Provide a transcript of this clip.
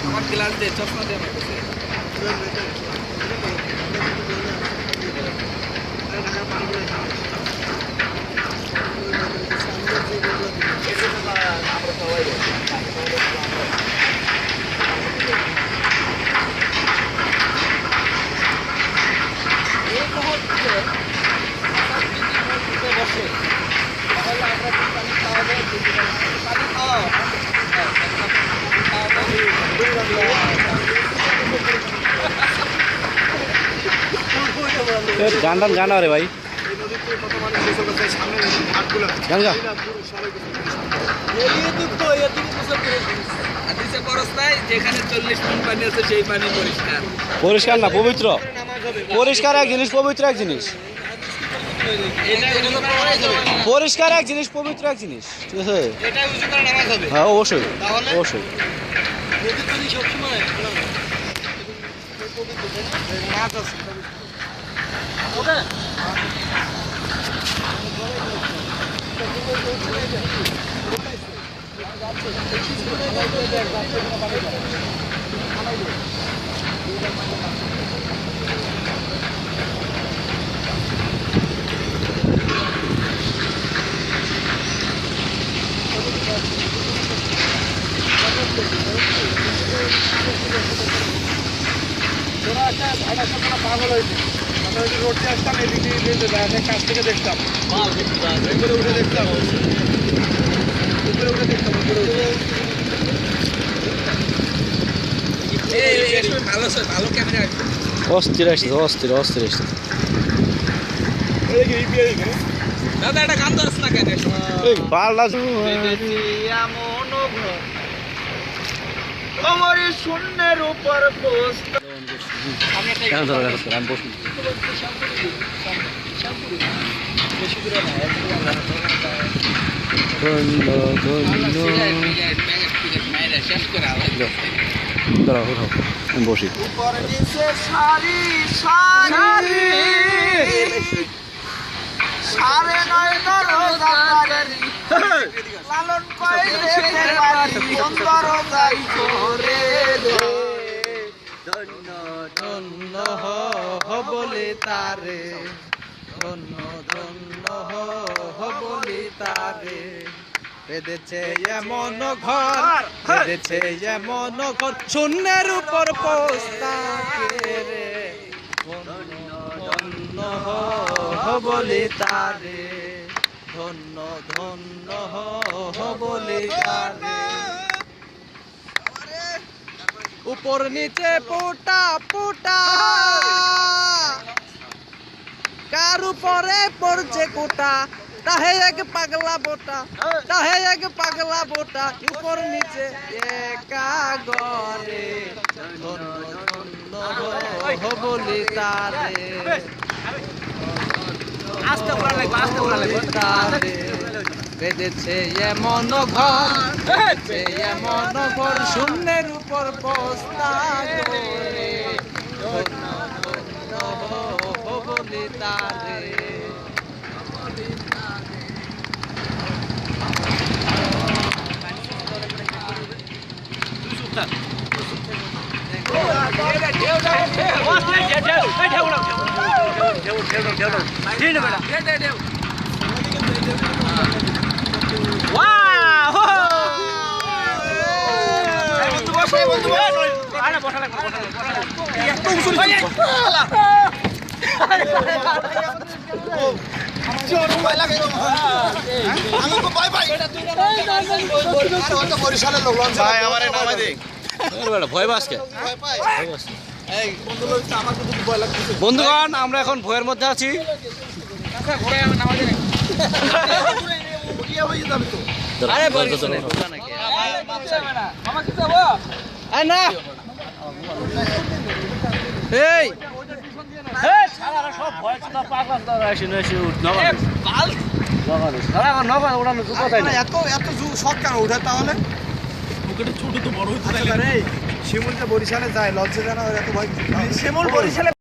আমার গ্লাস দে, চশমা দে আমার কাছে। এই মুহূর্তে বসে তাহলে আমরা পানি খাওয়াবো, পানি খাওয়াও গান টান গান রে ভাই, গান গা যেখানে 40 মণ পানি আছে সেই পানি পরিষ্কার। পরিষ্কার না পবিত্র, পরিষ্কার এক জিনিস, পবিত্র এক জিনিস, পরিষ্কার এক জিনিস, পবিত্র এক জিনিস, ঠিক আছে? হ্যাঁ অবশ্যই অবশ্যই। পাগল হয়েছে, রোড দিয়ে আসতাম, এদিকে কাছ থেকে দেখতাম, উপরে উঠে দেখতাম, উপরে উঠে দেখতাম, ভালো ক্যামেরা অস্থির আসছে, অস্থির অস্থির আসছে। দাদা একটা গান ধরছ না কেন? আমার শূন্যের উপর পোস্ট বসি লালন ধন্য ধন্য বলে তারে, ধন্য ধন্য বলে তারে, বেঁধেছে এমন ঘর, বেঁধেছে এমন ঘর, শূন্যের উপর পোস্তাকে রে, ধন্য ধন্য বলে তারে, ধন্য ধন্য বলে তারে। উপর নিচে পোটা পোটা, কার উপরে পড়ছে কোটা, তাহে এক পাগলা বোটা, তাহে এক পাগলা বোটা, উপর নিচে একা গরে, ধন্য ধন্য বলি তারে, আস্তে বলি তারে, বেঁধেছে এমন ঘর, বেঁধেছে এমন ঘর, শূন্যের উপর বস্তা করে, ধন্য ধন্য বলি তারে। বন্ধুগণ, আমরা এখন ভয়ের মধ্যে আছি। শিমুল বরিশালে যায়, লজ্জা জানা এত ভয়, শিমুল বরিশালে